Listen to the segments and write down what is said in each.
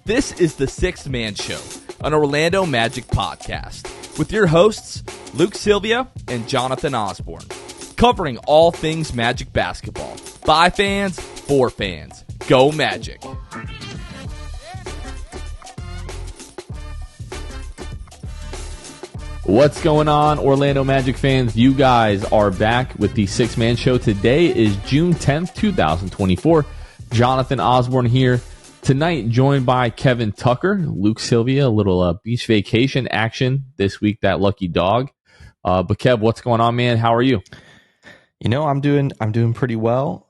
This is the Sixth Man Show, an Orlando Magic podcast, with your hosts, Luke Sylvia and Jonathan Osborne, covering all things Magic basketball. By fans, for fans. Go Magic! What's going on, Orlando Magic fans? You guys are back with the Sixth Man Show. Today is June 10th, 2024. Jonathan Osborne here. Tonight, joined by Kevin Tucker, Luke Sylvia, a little beach vacation action this week, that lucky dog. But Kev, what's going on, man? How are you? You know, I'm doing pretty well.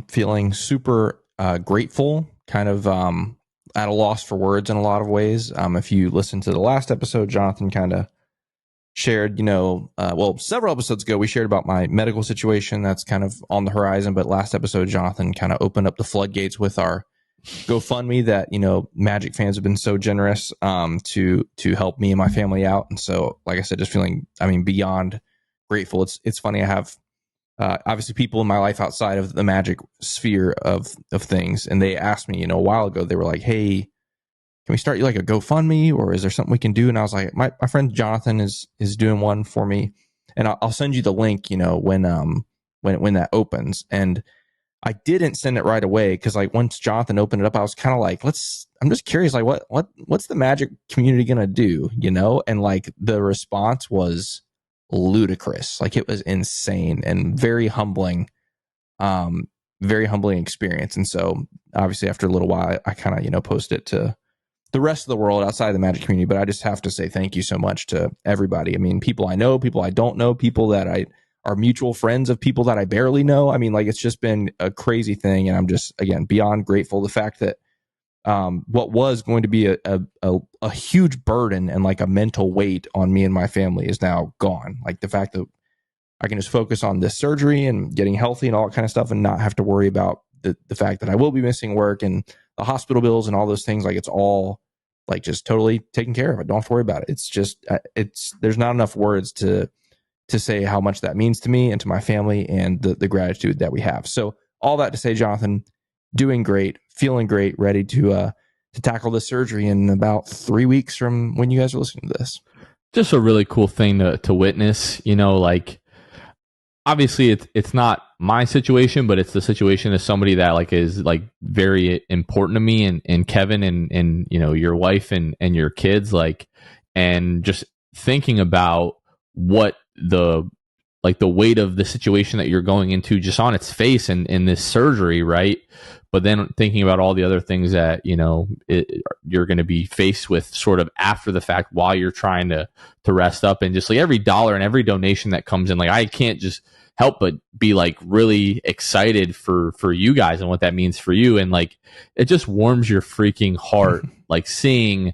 Feeling super grateful, kind of at a loss for words in a lot of ways. If you listen to the last episode, Jonathan kind of shared, several episodes ago, we shared about my medical situation that's kind of on the horizon. But last episode, Jonathan kind of opened up the floodgates with our GoFundMe that, Magic fans have been so generous to help me and my family out. And so, like I said, just feeling, beyond grateful. It's funny. I have obviously people in my life outside of the Magic sphere of things. And they asked me, a while ago, they were like, hey, can we start you like a GoFundMe, or is there something we can do? And I was like, my friend Jonathan is doing one for me, and I'll send you the link, when that opens. And I didn't send it right away because like once Jonathan opened it up, I was kind of like, I'm just curious, like what's the Magic community gonna do, And like the response was ludicrous, like it was insane and very humbling experience. And so obviously after a little while, I kind of posted it to the rest of the world outside of the Magic community. But I just have to say thank you so much to everybody. People I know, people I don't know, people that are mutual friends of people that I barely know. It's just been a crazy thing. And I'm just, again, beyond grateful. The fact that what was going to be a huge burden and like a mental weight on me and my family is now gone. Like the fact that I can just focus on this surgery and getting healthy and all that kind of stuff and not have to worry about the fact that I will be missing work and the hospital bills and all those things. Like it's all like just totally taken care of. I don't have to worry about it. It's just, there's not enough words to say how much that means to me and to my family and the gratitude that we have. So all that to say, Jonathan, doing great, feeling great, ready to tackle this surgery in about 3 weeks from when you guys are listening to this. Just a really cool thing to witness, like obviously it's not my situation, but it's the situation of somebody that like is like very important to me and Kevin and your wife and your kids, like, and just thinking about what the weight of the situation that you're going into just on its face and in this surgery, right? But then thinking about all the other things that you're going to be faced with sort of after the fact while you're trying to rest up, and just like every dollar and every donation that comes in, like I can't just help but be like really excited for you guys and what that means for you, and like it just warms your freaking heart like seeing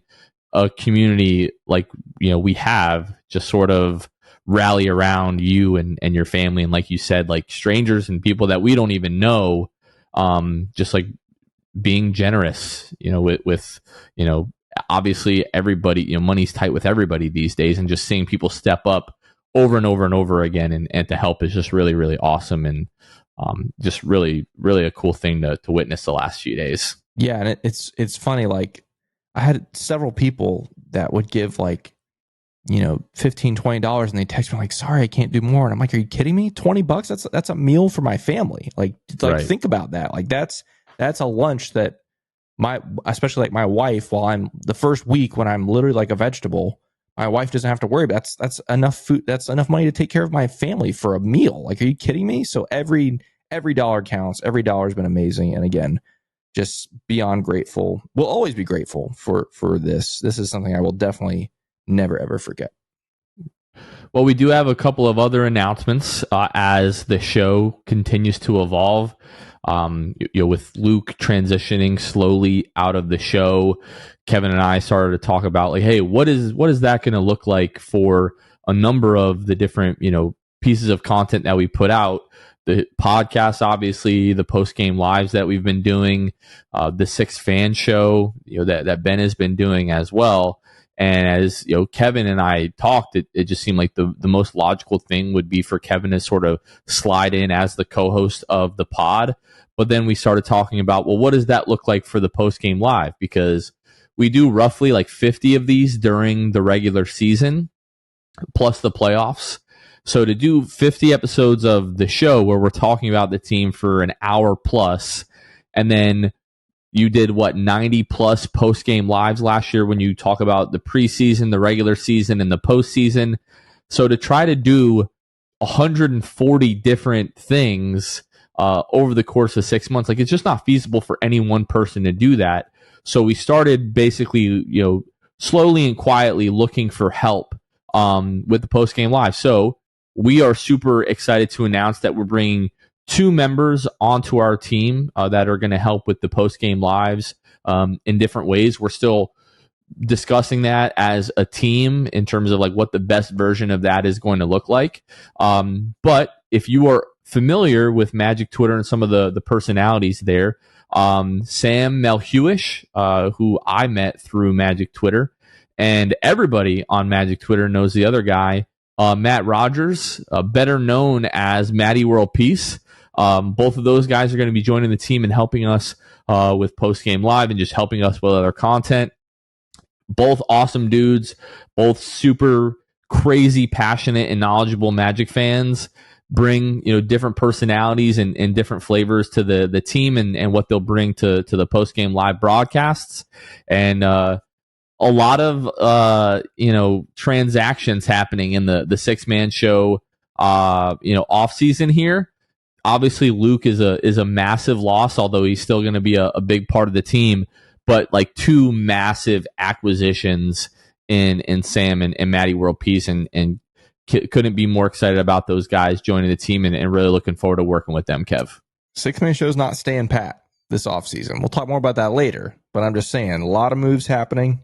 a community like we have just sort of rally around you and your family, and like you said, like strangers and people that we don't even know, just like being generous, with obviously everybody, money's tight with everybody these days, and just seeing people step up over and over and over again and to help is just really, really awesome, and just really, really a cool thing to witness the last few days. Yeah, and it's funny, like I had several people that would give like $15-$20 and they text me like, sorry, I can't do more. And I'm like, are you kidding me? $20? That's a meal for my family. Like right. Think about that. Like that's a lunch that especially like my wife, while I'm the first week when I'm literally like a vegetable, my wife doesn't have to worry about. That's enough food. That's enough money to take care of my family for a meal. Like, are you kidding me? So every dollar counts. Every dollar has been amazing. And again, just beyond grateful. We'll always be grateful for this. This is something I will definitely never, ever forget. Well, we do have a couple of other announcements as the show continues to evolve. With Luke transitioning slowly out of the show, Kevin and I started to talk about like, hey, what is that going to look like for a number of the different, pieces of content that we put out. The podcast, obviously, the post-game lives that we've been doing, the Sixth Fan Show, that Ben has been doing as well. And as Kevin and I talked, it just seemed like the most logical thing would be for Kevin to sort of slide in as the co-host of the pod. But then we started talking about, well, what does that look like for the post-game live? Because we do roughly like 50 of these during the regular season, plus the playoffs. So to do 50 episodes of the show where we're talking about the team for an hour plus, and then you did 90 plus post game lives last year when you talk about the preseason, the regular season, and the postseason. So to try to do 140 different things over the course of 6 months, like it's just not feasible for any one person to do that. So we started basically, slowly and quietly looking for help with the post game live. So we are super excited to announce that we're bringing 2 members onto our team that are going to help with the post game lives in different ways. We're still discussing that as a team in terms of like what the best version of that is going to look like. But if you are familiar with Magic Twitter and some of the personalities there, Sam Melhuish, who I met through Magic Twitter, and everybody on Magic Twitter knows the other guy, Matt Rogers, better known as Matty World Peace. Both of those guys are going to be joining the team and helping us with post game live and just helping us with other content. Both awesome dudes, both super crazy, passionate, and knowledgeable Magic fans. Bring different personalities and different flavors to the team and what they'll bring to the post game live broadcasts, and a lot of transactions happening in the 6-man show off season here. Obviously, Luke is a massive loss, although he's still going to be a big part of the team. But like 2 massive acquisitions in Sam and Matty World Peace, and couldn't be more excited about those guys joining the team and really looking forward to working with them, Kev. 6-man show's not staying pat this offseason. We'll talk more about that later, but I'm just saying a lot of moves happening,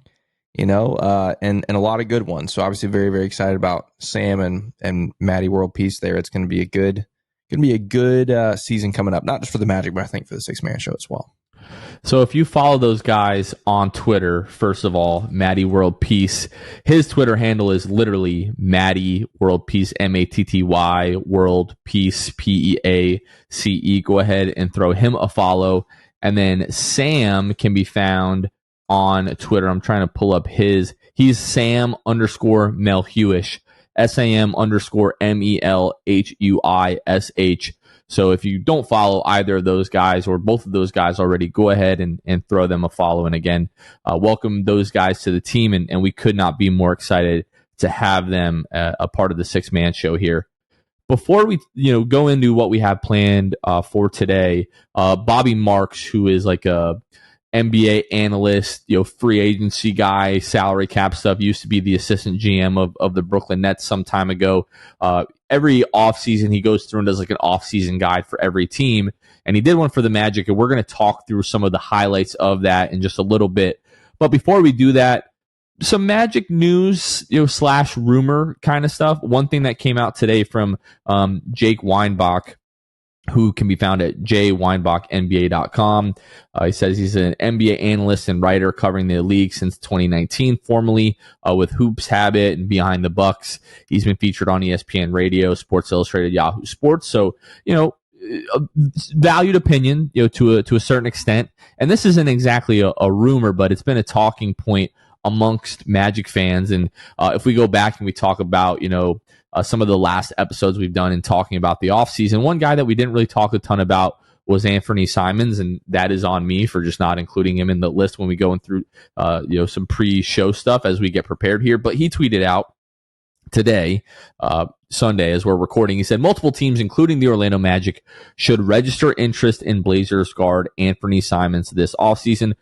and a lot of good ones. So obviously very, very excited about Sam and Matty World Peace there. It's going to be a good season coming up, not just for the Magic, but I think for the 6-man show as well. So if you follow those guys on Twitter, first of all, Matty World Peace, his Twitter handle is literally Matty World Peace, Matty World Peace, Peace. Go ahead and throw him a follow. And then Sam can be found on Twitter. I'm trying to pull up his. He's Sam _ Melhuish, SAM _ MELHUISH. So if you don't follow either of those guys or both of those guys already, go ahead and throw them a follow. And again, welcome those guys to the team. And we could not be more excited to have them a part of the 6-man show here. Before we go into what we have planned for today, Bobby Marks, who is like a NBA analyst, free agency guy, salary cap stuff, used to be the assistant GM of the Brooklyn Nets some time ago. Every offseason, he goes through and does like an offseason guide for every team. And he did one for the Magic, and we're going to talk through some of the highlights of that in just a little bit. But before we do that, some Magic news, / rumor kind of stuff. One thing that came out today from Jake Weinbach, who can be found at jweinbachnba.com. He says he's an NBA analyst and writer covering the league since 2019, formerly with Hoops Habit and Behind the Bucks. He's been featured on ESPN Radio, Sports Illustrated, Yahoo Sports. So, a valued opinion, to a certain extent. And this isn't exactly a rumor, but it's been a talking point amongst Magic fans. And if we go back and we talk about, some of the last episodes we've done in talking about the offseason, one guy that we didn't really talk a ton about was Anthony Simons, and that is on me for just not including him in the list when we go through some pre-show stuff as we get prepared here. But he tweeted out today, Sunday, as we're recording, he said multiple teams, including the Orlando Magic, should register interest in Blazers guard Anthony Simons this offseason.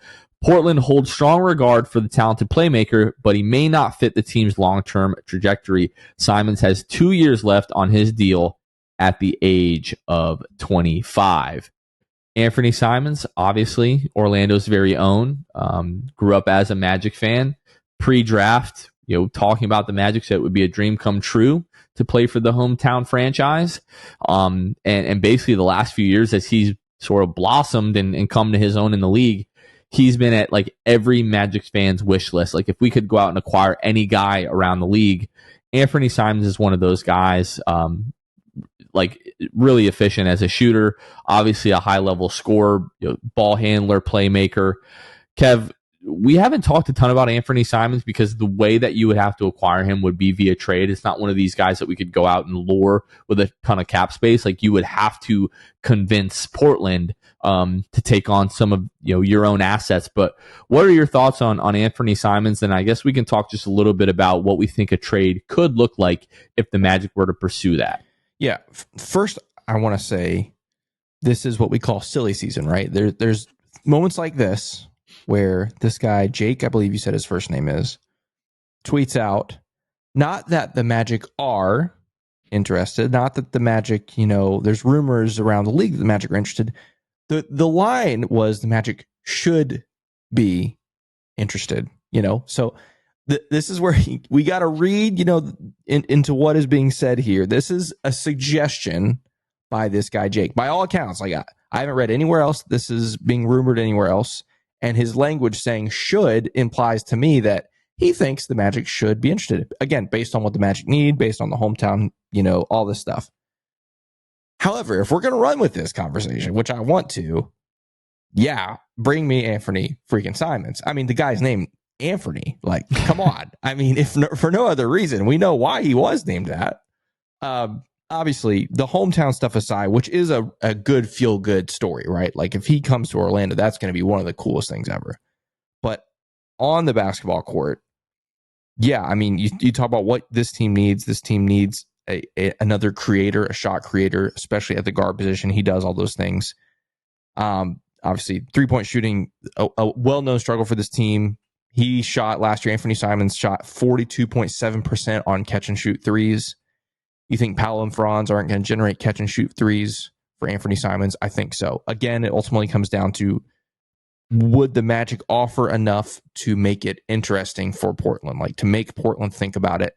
Portland holds strong regard for the talented playmaker, but he may not fit the team's long-term trajectory. Simons has 2 years left on his deal at the age of 25. Anthony Simons, obviously, Orlando's very own, grew up as a Magic fan. Pre-draft, talking about the Magic, said it would be a dream come true to play for the hometown franchise. And basically the last few years as he's sort of blossomed and come to his own in the league, he's been at like every Magic fan's wish list. Like if we could go out and acquire any guy around the league, Anthony Simons is one of those guys, like really efficient as a shooter, obviously a high level scorer, ball handler, playmaker. Kev, we haven't talked a ton about Anthony Simons because the way that you would have to acquire him would be via trade. It's not one of these guys that we could go out and lure with a ton of cap space. Like, you would have to convince Portland to take on some of your own assets. But what are your thoughts on Anthony Simons? And I guess we can talk just a little bit about what we think a trade could look like if the Magic were to pursue that. Yeah. First, I want to say this is what we call silly season, right? There's moments like this where this guy, Jake, I believe you said his first name is, tweets out, not that the Magic are interested, not that the Magic, there's rumors around the league that the Magic are interested. The line was the Magic should be interested, so this is where we got to read, into what is being said here. This is a suggestion by this guy, Jake. By all accounts, like I haven't read anywhere else this is being rumored anywhere else. And his language saying should implies to me that he thinks the Magic should be interested. Again, based on what the Magic need, based on the hometown, all this stuff. However, if we're going to run with this conversation, which I want to, yeah, bring me Anthony freaking Simons. I mean, the guy's named Anthony. Like, come on. I mean, for no other reason, we know why he was named that. Obviously, the hometown stuff aside, which is a good feel-good story, right? Like, if he comes to Orlando, that's going to be one of the coolest things ever. But on the basketball court, yeah, I mean, you talk about what this team needs. This team needs another creator, a shot creator, especially at the guard position. He does all those things. Obviously, three-point shooting, a well-known struggle for this team. He shot last year, Anthony Simons shot 42.7% on catch-and-shoot threes. You think Paolo and Franz aren't going to generate catch and shoot threes for Anthony Simons? I think so. Again, it ultimately comes down to, would the Magic offer enough to make it interesting for Portland? Like, to make Portland think about it.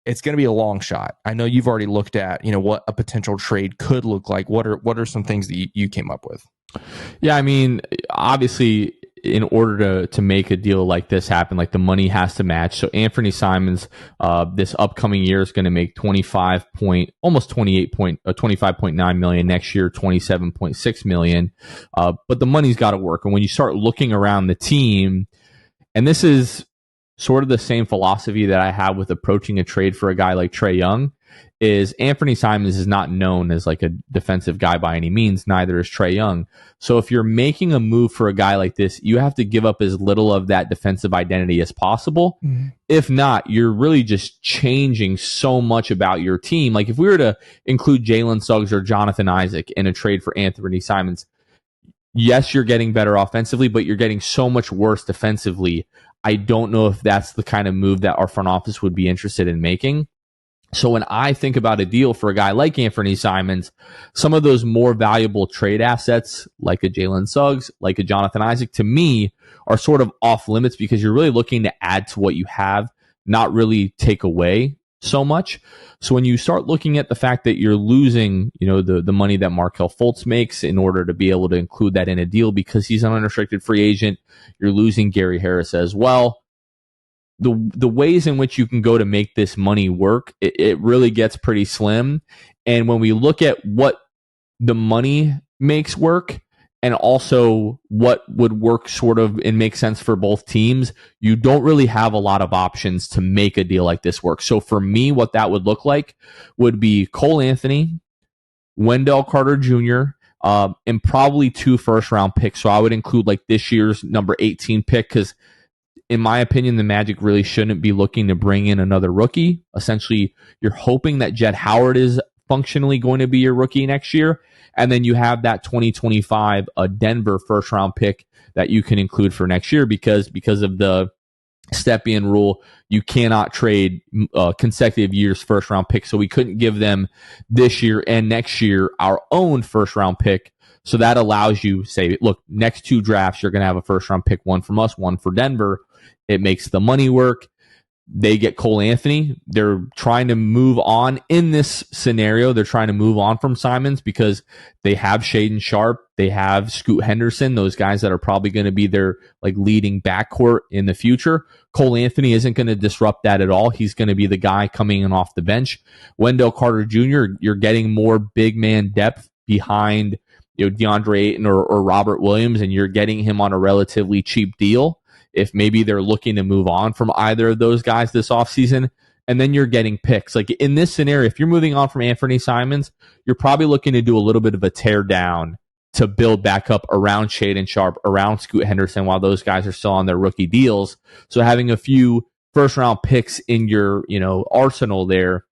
It's going to be a long shot. I know you've already looked at, what a potential trade could look like. What are some things that you came up with? Yeah, I mean, obviously, in order to make a deal like this happen, like, the money has to match. So Anthony Simons, this upcoming year is going to make almost 25.9 million next year, 27.6 million. But the money's got to work. And when you start looking around the team, and this is sort of the same philosophy that I have with approaching a trade for a guy like Trae Young, is Anthony Simons is not known as like a defensive guy by any means. Neither is Trae Young. So if you're making a move for a guy like this, you have to give up as little of that defensive identity as possible. Mm-hmm. If not, you're really just changing so much about your team. Like, if we were to include Jalen Suggs or Jonathan Isaac in a trade for Anthony Simons, yes, you're getting better offensively, but you're getting so much worse defensively. I don't know if that's the kind of move that our front office would be interested in making. So when I think about a deal for a guy like Anthony Simons, some of those more valuable trade assets, like a Jalen Suggs, like a Jonathan Isaac, to me are sort of off limits, because you're really looking to add to what you have, not really take away so much. So when you start looking at the fact that you're losing, the money that Markelle Fultz makes in order to be able to include that in a deal because he's an unrestricted free agent, you're losing Gary Harris as well. The ways in which you can go to make this money work, it really gets pretty slim. And when we look at what the money makes work and also what would work sort of and make sense for both teams, you don't really have a lot of options to make a deal like this work. So for me, what that would look like would be Cole Anthony, Wendell Carter Jr., and probably 2 first-round picks. So I would include like this year's number 18 pick, because in my opinion, the Magic really shouldn't be looking to bring in another rookie. Essentially, you're hoping that Jett Howard is functionally going to be your rookie next year. And then you have that 2025 Denver first-round pick that you can include for next year, because of the step-in rule, you cannot trade consecutive years first-round picks. So we couldn't give them this year and next year our own first-round pick. So that allows you, say, look, next 2 drafts, you're going to have a first-round pick, one from us, one for Denver. It makes the money work. They get Cole Anthony. They're trying to move on in this scenario. They're trying to move on from Simons because they have Shaedon Sharpe. They have Scoot Henderson, those guys that are probably going to be their like leading backcourt in the future. Cole Anthony isn't going to disrupt that at all. He's going to be the guy coming in off the bench. Wendell Carter Jr., you're getting more big man depth behind DeAndre Ayton or Robert Williams, and you're getting him on a relatively cheap deal. if maybe they're looking to move on from either of those guys this offseason. And then you're getting picks. Like in this scenario, if you're moving on from Anthony Simons, you're probably looking to do a little bit of a tear down to build back up around Shaedon Sharpe, around Scoot Henderson while those guys are still on their rookie deals. So having a few first round picks in your, arsenal there,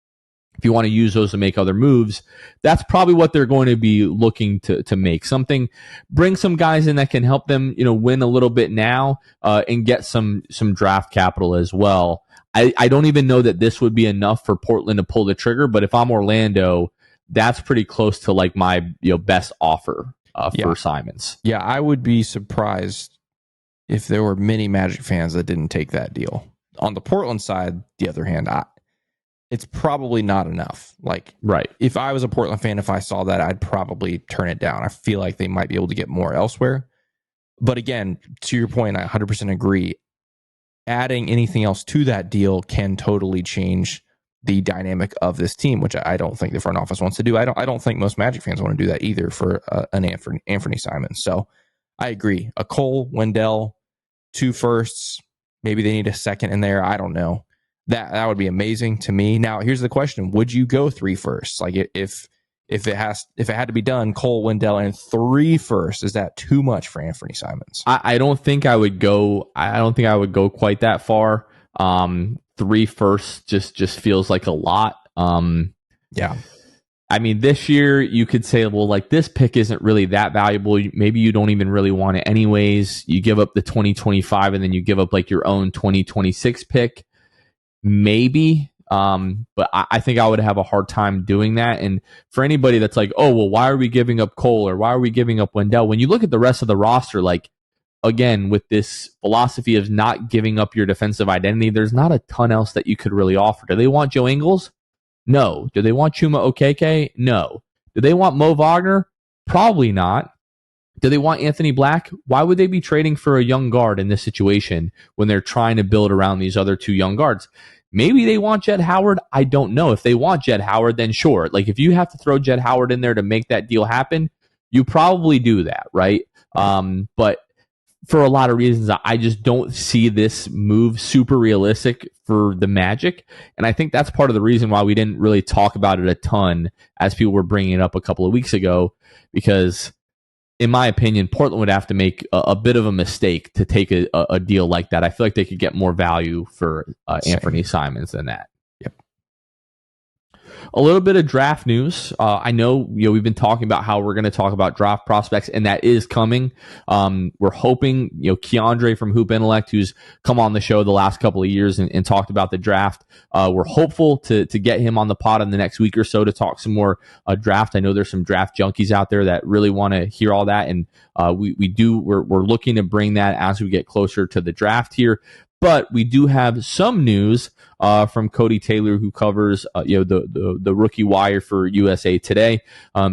if you want to use those to make other moves, that's probably what they're going to be looking to make. Bring some guys in that can help them, win a little bit now, and get some draft capital as well. I don't even know that this would be enough for Portland to pull the trigger, but if I'm Orlando, that's pretty close to like my best offer for Simons. Yeah, I would be surprised if there were many Magic fans that didn't take that deal. On the Portland side, the other hand, it's probably not enough. Like, right. If I was a Portland fan, if I saw that, I'd probably turn it down. I feel like they might be able to get more elsewhere. But again, to your point, I 100% agree. Adding anything else to that deal can totally change the dynamic of this team, which I don't think the front office wants to do. I don't think most Magic fans want to do that either for an Anthony Simons. So I agree. A Cole, Wendell, 2 firsts, maybe they need a second in there. I don't know. That would be amazing to me. Now, here's the question: would you go 3 firsts? Like if it had to be done, Cole, Wendell, and 3 firsts, is that too much for Anthony Simons? I don't think I would go. I don't think I would go quite that far. 3 firsts just feels like a lot. Yeah. I mean, this year you could say, well, like this pick isn't really that valuable. Maybe you don't even really want it anyways. You give up the 2025 and then you give up like your own 2026 pick. Maybe. But I think I would have a hard time doing that. And for anybody that's like, oh, well, why are we giving up Cole or why are we giving up Wendell? When you look at the rest of the roster, like, again, with this philosophy of not giving up your defensive identity, there's not a ton else that you could really offer. Do they want Joe Ingles? No. Do they want Chuma Okeke? No. Do they want Mo Wagner? Probably not. Do they want Anthony Black? Why would they be trading for a young guard in this situation when they're trying to build around these other 2 young guards? Maybe they want Jett Howard. I don't know. If they want Jett Howard, then sure. Like if you have to throw Jett Howard in there to make that deal happen, you probably do that, right? But for a lot of reasons, I just don't see this move super realistic for the Magic. And I think that's part of the reason why we didn't really talk about it a ton as people were bringing it up a couple of weeks ago, because in my opinion, Portland would have to make a bit of a mistake to take a deal like that. I feel like they could get more value for Anthony Simons than that. Yep. A little bit of draft news. I know we've been talking about how we're going to talk about draft prospects, and that is coming. We're hoping Keandre from Hoop Intellect, who's come on the show the last couple of years and talked about the draft. We're hopeful to get him on the pod in the next week or so to talk some more draft. I know there's some draft junkies out there that really want to hear all that, and we're looking to bring that as we get closer to the draft here. But we do have some news from Cody Taylor, who covers the rookie wire for USA Today.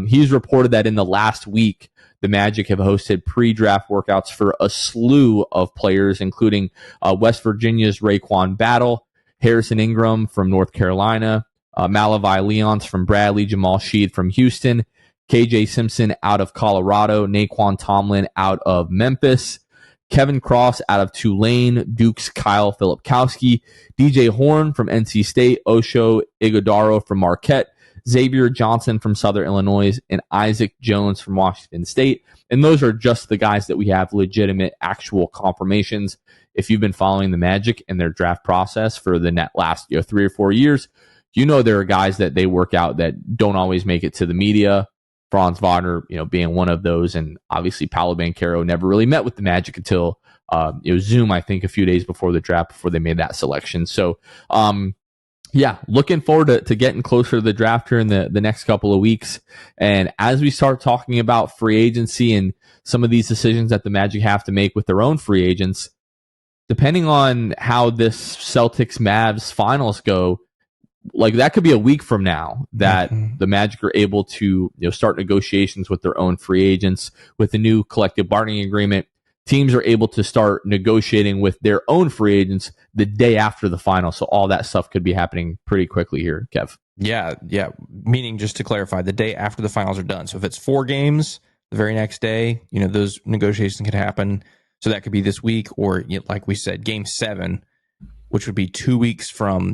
He's reported that in the last week, the Magic have hosted pre-draft workouts for a slew of players, including West Virginia's Raekwon Battle, Harrison Ingram from North Carolina, Malavi Leons from Bradley, Jamal Sheed from Houston, KJ Simpson out of Colorado, Naquan Tomlin out of Memphis, Kevin Cross out of Tulane, Duke's Kyle Filipkowski, DJ Horn from NC State, Osho Ighodaro from Marquette, Xavier Johnson from Southern Illinois, and Isaac Jones from Washington State. And those are just the guys that we have legitimate actual confirmations. If you've been following the Magic and their draft process for the last 3 or 4 years, there are guys that they work out that don't always make it to the media. Franz Wagner, being one of those, and obviously Paolo Banchero never really met with the Magic until Zoom, I think, a few days before the draft, before they made that selection. So, looking forward to getting closer to the draft here in the next couple of weeks. And as we start talking about free agency and some of these decisions that the Magic have to make with their own free agents, depending on how this Celtics Mavs finals go, like that could be a week from now that the Magic are able to start negotiations with their own free agents with the new collective bargaining agreement. Teams are able to start negotiating with their own free agents the day after the final. So all that stuff could be happening pretty quickly here, Kev. Yeah. Meaning, just to clarify, the day after the finals are done. So if it's 4 games, the very next day, those negotiations can happen. So that could be this week, or like we said, Game 7, which would be 2 weeks from,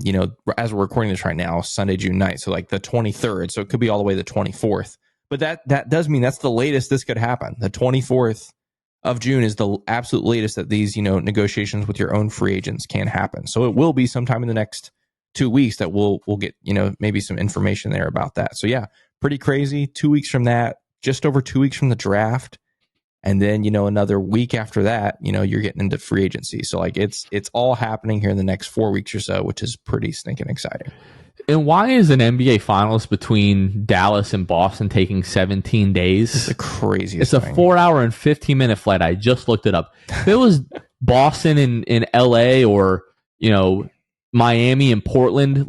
as we're recording this right now, Sunday, June 9th. So like the 23rd. So it could be all the way to the 24th. But that does mean that's the latest this could happen. The 24th of June is the absolute latest that these, negotiations with your own free agents can happen. So it will be sometime in the next 2 weeks that we'll get, maybe some information there about that. So yeah, pretty crazy. 2 weeks from that, just over 2 weeks from the draft. And then, another week after that, you're getting into free agency. So like it's all happening here in the next 4 weeks or so, which is pretty stinking exciting. And why is an NBA Finals between Dallas and Boston taking 17 days? It's the craziest It's a 4 hour and 15-minute flight. I just looked it up. If it was Boston in LA or, Miami and Portland,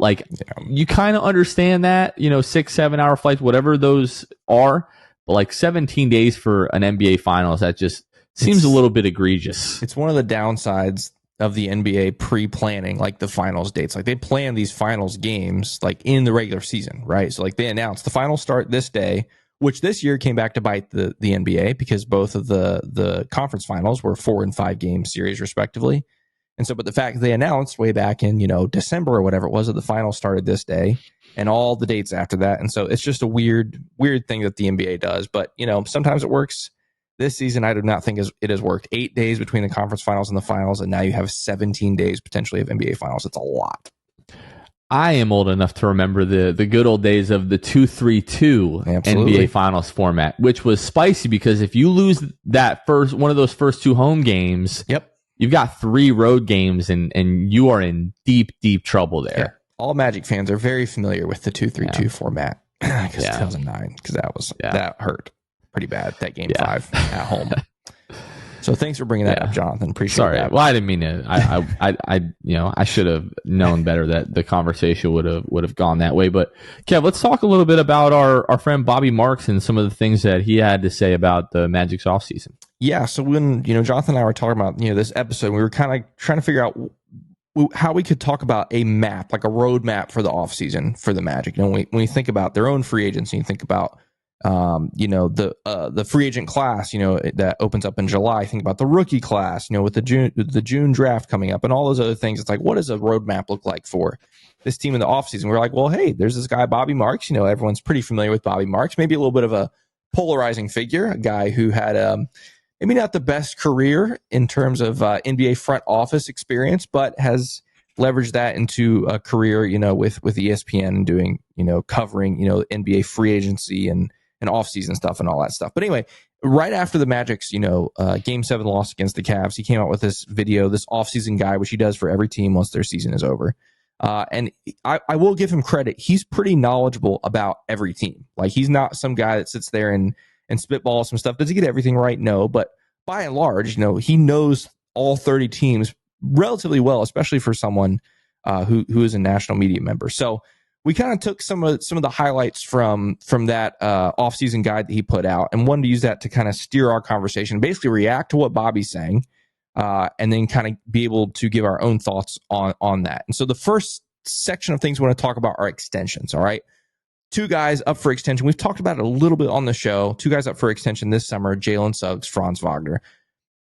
you kind of understand that, 6-7 hour flights, whatever those are. But like 17 days for an NBA Finals, that just seems a little bit egregious. It's one of the downsides of the NBA pre-planning, like the finals dates. Like they plan these finals games like in the regular season, right? So like they announced the finals start this day, which this year came back to bite the NBA because both of the conference finals were 4 and 5 game series respectively. And so, but the fact they announced way back in, December or whatever it was that the finals started this day and all the dates after that. And so it's just a weird thing that the NBA does. But, sometimes it works. This season, I do not think it has worked. 8 days between the conference finals and the finals, and now you have 17 days potentially of NBA finals. It's a lot. I am old enough to remember the good old days of the 2-3-2 NBA Finals format, which was spicy because if you lose that one of those first 2 home games, you've got 3 road games, and you are in deep trouble there. Yeah. All Magic fans are very familiar with the 2-3-2 format because 2009, because that hurt pretty bad, that game 5 at home. So thanks for bringing that up, Jonathan. Appreciate that. Well, I didn't mean it. I should have known better that the conversation would have gone that way. But Kev, let's talk a little bit about our friend Bobby Marks and some of the things that he had to say about the Magic's offseason. Yeah. So when, Jonathan and I were talking about, this episode, we were kind of trying to figure out how we could talk about a map, like a roadmap for the offseason for the Magic. When you think about their own free agency, you think about the free agent class, that opens up in July. Think about the rookie class, with the June draft coming up and all those other things. It's like, what does a roadmap look like for this team in the offseason? We're like, well, hey, there's this guy, Bobby Marks. Everyone's pretty familiar with Bobby Marks, maybe a little bit of a polarizing figure, a guy who had maybe not the best career in terms of NBA front office experience, but has leveraged that into a career, with ESPN and doing, covering, NBA free agency and off-season stuff and all that stuff. But anyway, right after the Magic's, Game 7 loss against the Cavs, he came out with this video, this off-season guide, which he does for every team once their season is over. And I will give him credit. He's pretty knowledgeable about every team. Like, he's not some guy that sits there and spitballs some stuff. Does he get everything right? No. But by and large, he knows all 30 teams relatively well, especially for someone who is a national media member. So we kind of took some of the highlights from that offseason guide that he put out and wanted to use that to kind of steer our conversation, basically react to what Bobby's saying, and then kind of be able to give our own thoughts on that. And so the first section of things we want to talk about are extensions, all right? 2 guys up for extension. We've talked about it a little bit on the show. 2 guys up for extension this summer, Jalen Suggs, Franz Wagner.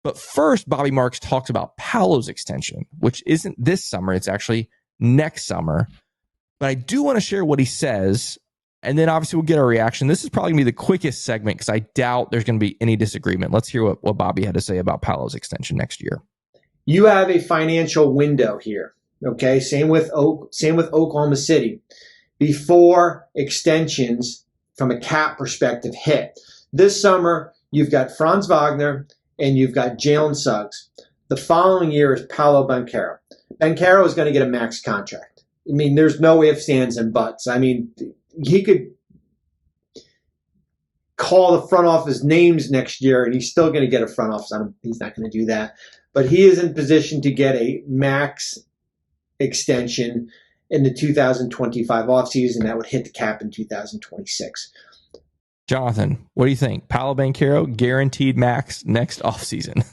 But first, Bobby Marks talks about Paolo's extension, which isn't this summer. It's actually next summer. But I do want to share what he says, and then obviously we'll get our reaction. This is probably going to be the quickest segment because I doubt there's going to be any disagreement. Let's hear what Bobby had to say about Paolo's extension next year. You have a financial window here, okay? Same with Oklahoma City. Before extensions from a cap perspective hit. This summer, you've got Franz Wagner and you've got Jalen Suggs. The following year is Paolo Banchero. Banchero is going to get a max contract. I mean, there's no ifs, ands, and buts. I mean, he could call the front office names next year, and he's still going to get a front office. He's not going to do that. But he is in position to get a max extension in the 2025 offseason that would hit the cap in 2026. Jonathan, what do you think? Paolo Banchero, guaranteed max next offseason.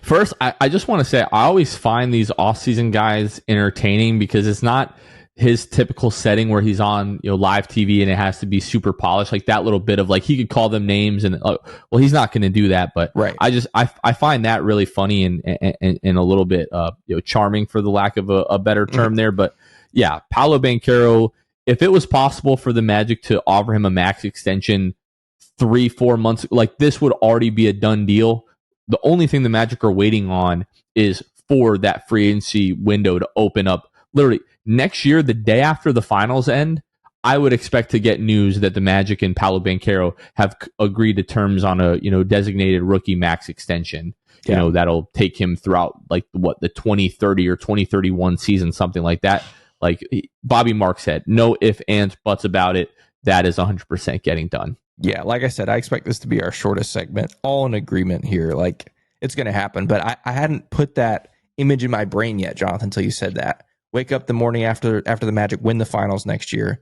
First, I just want to say I always find these offseason guys entertaining because it's not his typical setting where he's on, live TV and it has to be super polished, like that little bit of like he could call them names and well, he's not going to do that. But right. I find that really funny and a little bit charming, for the lack of a better term there. But yeah, Paolo Banchero, if it was possible for the Magic to offer him a max extension 3-4 months, like this would already be a done deal. The only thing the Magic are waiting on is for that free agency window to open up. Literally next year, the day after the finals end, I would expect to get news that the Magic and Paolo Banchero have agreed to terms on a designated rookie max extension. Yeah. That'll take him throughout like the 2030 or 2031 season, something like that. Like Bobby Mark said, no ifs, ands, buts about it. That is 100% getting done. Yeah, like I said, I expect this to be our shortest segment. All in agreement here. Like, it's going to happen. But I hadn't put that image in my brain yet, Jonathan, until you said that. Wake up the morning after the Magic win the finals next year,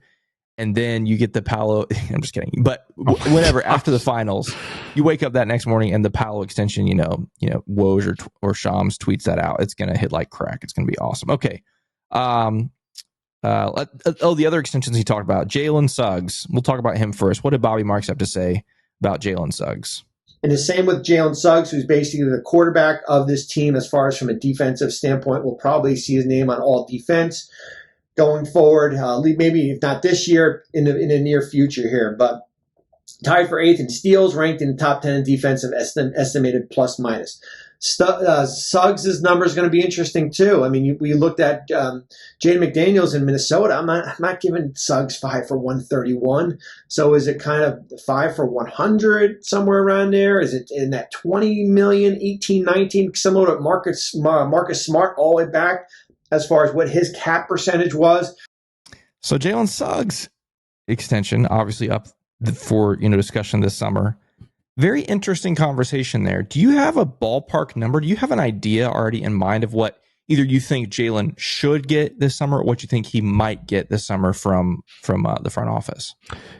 and then you get the Paolo. I'm just kidding. But whenever after the finals, you wake up that next morning and the Paolo extension, Woj or Shams tweets that out. It's going to hit like crack. It's going to be awesome. Okay. The other extensions he talked about, Jalen Suggs. We'll talk about him first. What did Bobby Marks have to say about Jalen Suggs? And the same with Jalen Suggs, who's basically the quarterback of this team as far as from a defensive standpoint. We'll probably see his name on all defense going forward, maybe if not this year, in the near future here. But tied for 8th in steals, ranked in the top 10 in defensive, estimated plus minus. Suggs' number is going to be interesting too. I mean, we looked at Jaden McDaniels in Minnesota. I'm not giving Suggs 5 for 131. So is it kind of 5 for 100, somewhere around there? Is it in that 20 million, 18, 19, similar to Marcus Smart all the way back as far as what his cap percentage was? So Jalen Suggs extension, obviously up for discussion this summer. Very interesting conversation there. Do you have a ballpark number? Do you have an idea already in mind of what either you think Jalen should get this summer or what you think he might get this summer from the front office?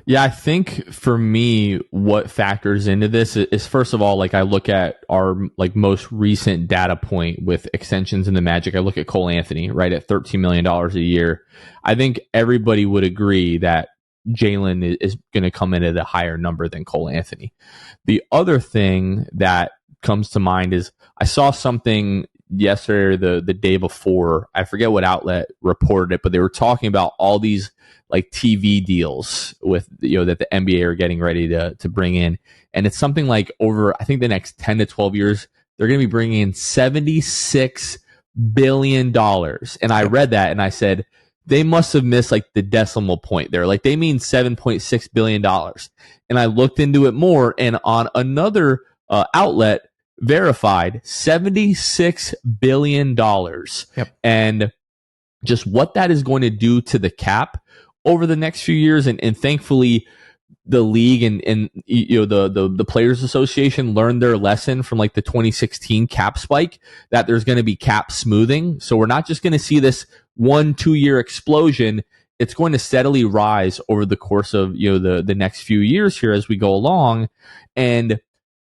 Yeah, I think for me, what factors into this is, first of all, like I look at our like most recent data point with extensions in the Magic. I look at Cole Anthony, right, at $13 million a year. I think everybody would agree that Jalen is going to come in at a higher number than Cole Anthony. The other thing that comes to mind is I saw something yesterday or the day before. I forget what outlet reported it, but they were talking about all these like TV deals with that the NBA are getting ready to bring in, and it's something like over I think the next 10 to 12 years they're going to be bringing in $76 billion. And I read that and I said, they must have missed like the decimal point there. Like they mean $7.6 billion. And I looked into it more, and on another outlet verified $76 billion. Yep. And just what that is going to do to the cap over the next few years. And thankfully the league and the Players Association learned their lesson from like the 2016 cap spike, that there's going to be cap smoothing. So we're not just going to see this 1-2 year explosion. It's going to steadily rise over the course of the next few years here as we go along. And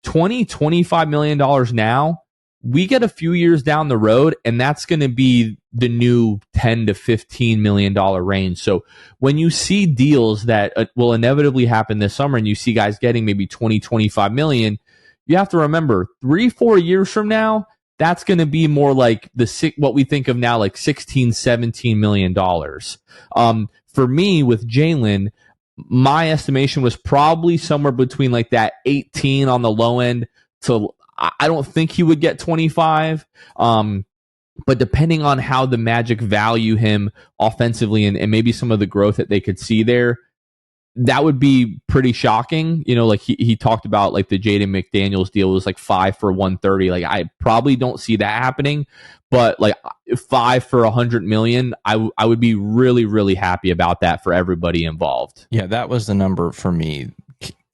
$25 million now, we get a few years down the road, and that's going to be the new $10 to $15 million range. So when you see deals that will inevitably happen this summer, and you see guys getting maybe 20, 25 million, you have to remember 3-4 years from now, that's going to be more like what we think of now, like $16, $17 million. For me, with Jalen, my estimation was probably somewhere between like that 18 on the low end to, I don't think he would get 25. But depending on how the Magic value him offensively and maybe some of the growth that they could see there, that would be pretty shocking. Like he talked about like the Jaden McDaniels deal was like 5 for 130. Like I probably don't see that happening, but like 5 for 100 million, I would be really, really happy about that for everybody involved. Yeah, that was the number for me.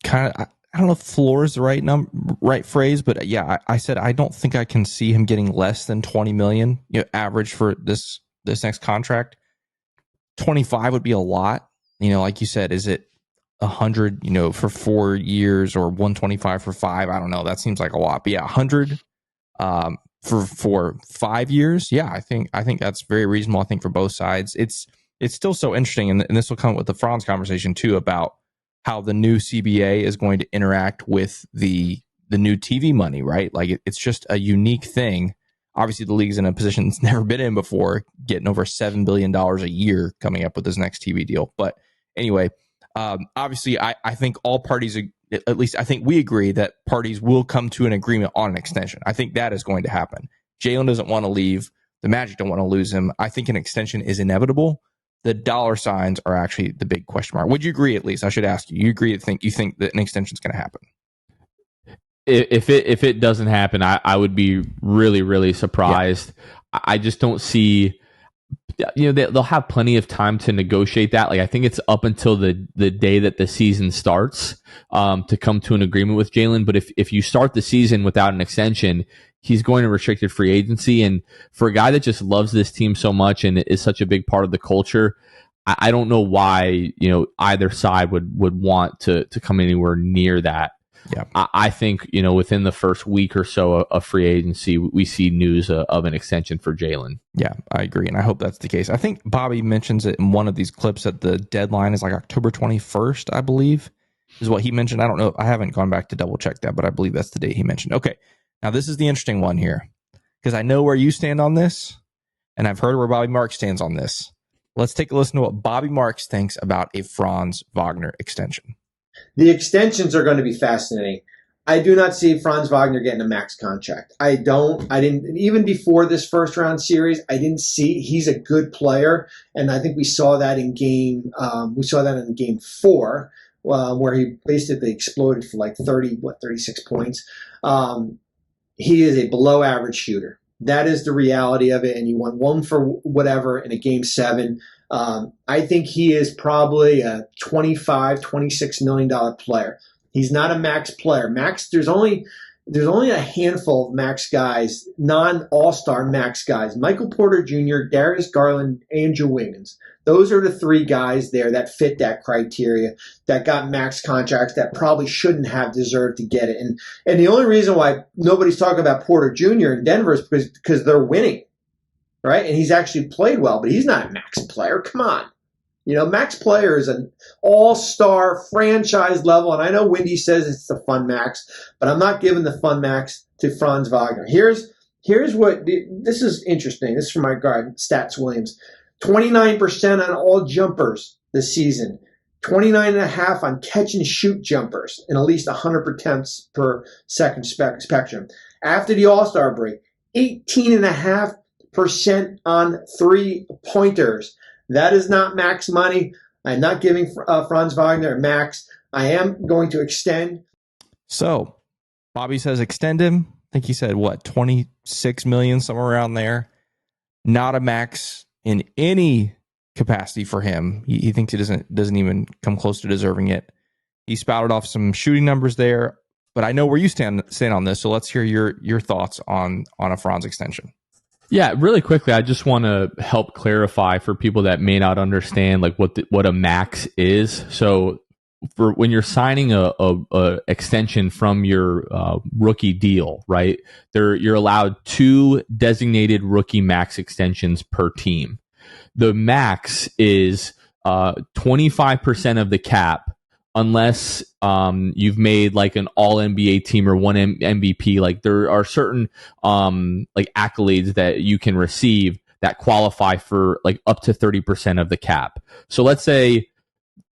Kind of, I don't know if floor is the right phrase, but yeah, I said I don't think I can see him getting less than 20 million average for this next contract. 25 would be a lot. Like you said, is it 100, for 4 years or 125 for 5? I don't know. That seems like a lot. But yeah, 100 for 5 years. Yeah, I think that's very reasonable. I think for both sides, it's it's still so interesting, and this will come with the Franz conversation too, about how the new CBA is going to interact with the new TV money, right? Like it's just a unique thing. Obviously, the league's in a position it's never been in before, getting over $7 billion a year coming up with this next TV deal. But anyway, obviously, I think all parties, at least I think we agree that parties will come to an agreement on an extension. I think that is going to happen. Jalen doesn't want to leave. The Magic don't want to lose him. I think an extension is inevitable. The dollar signs are actually the big question mark. Would you agree, at least? I should ask you. You agree you think that an extension is going to happen? If it doesn't happen, I would be really, really surprised. Yeah. I just don't see, they'll have plenty of time to negotiate that. Like, I think it's up until the day that the season starts to come to an agreement with Jalen. But if you start the season without an extension, he's going to restricted free agency. And for a guy that just loves this team so much and is such a big part of the culture, I don't know why, either side would want to come anywhere near that. Yeah, I think, within the first week or so of free agency, we see news of an extension for Jalen. Yeah, I agree. And I hope that's the case. I think Bobby mentions it in one of these clips that the deadline is like October 21st, I believe, is what he mentioned. I don't know. I haven't gone back to double check that, but I believe that's the date he mentioned. Okay. Now, this is the interesting one here, because I know where you stand on this, and I've heard where Bobby Marks stands on this. Let's take a listen to what Bobby Marks thinks about a Franz Wagner extension. The extensions are going to be fascinating. I do not see Franz Wagner getting a max contract. I didn't, even before this first round series, I didn't see, he's a good player. And I think we saw that in game 4, where he basically exploded for like 36 points. He is a below average shooter. That is the reality of it. And you want one for whatever in a game 7. I think he is probably a $25-26 million player. He's not a max player. There's only a handful of max guys, non-all-star max guys. Michael Porter Jr., Darius Garland, Andrew Wiggins. Those are the 3 guys there that fit that criteria, that got max contracts, that probably shouldn't have deserved to get it. And the only reason why nobody's talking about Porter Jr. in Denver is because they're winning, right? And he's actually played well, but he's not a max player. Come on. Max player is an all-star franchise level, and I know Wendy says it's the fun max, but I'm not giving the fun max to Franz Wagner. Here's what this is interesting. This is from my guy, Stats Williams. 29% on all jumpers this season, 29.5% on catch and shoot jumpers, and at least 100 attempts per second spectrum. After the All-Star break, 18.5% on 3-pointers. That is not max money. I'm not giving Franz Wagner a max. I am going to extend. So, Bobby says extend him. I think he said, 26 million, somewhere around there. Not a max in any capacity for him. He thinks he doesn't even come close to deserving it. He spouted off some shooting numbers there, but I know where you stand on this. So let's hear your thoughts on a Franz extension. Yeah, really quickly, I just want to help clarify for people that may not understand like what a max is. So for when you're signing a extension from your rookie deal, right? You're allowed 2 designated rookie max extensions per team. The max is 25% of the cap, unless you've made like an all NBA team or one MVP. Like there are certain like accolades that you can receive that qualify for like up to 30% of the cap. So let's say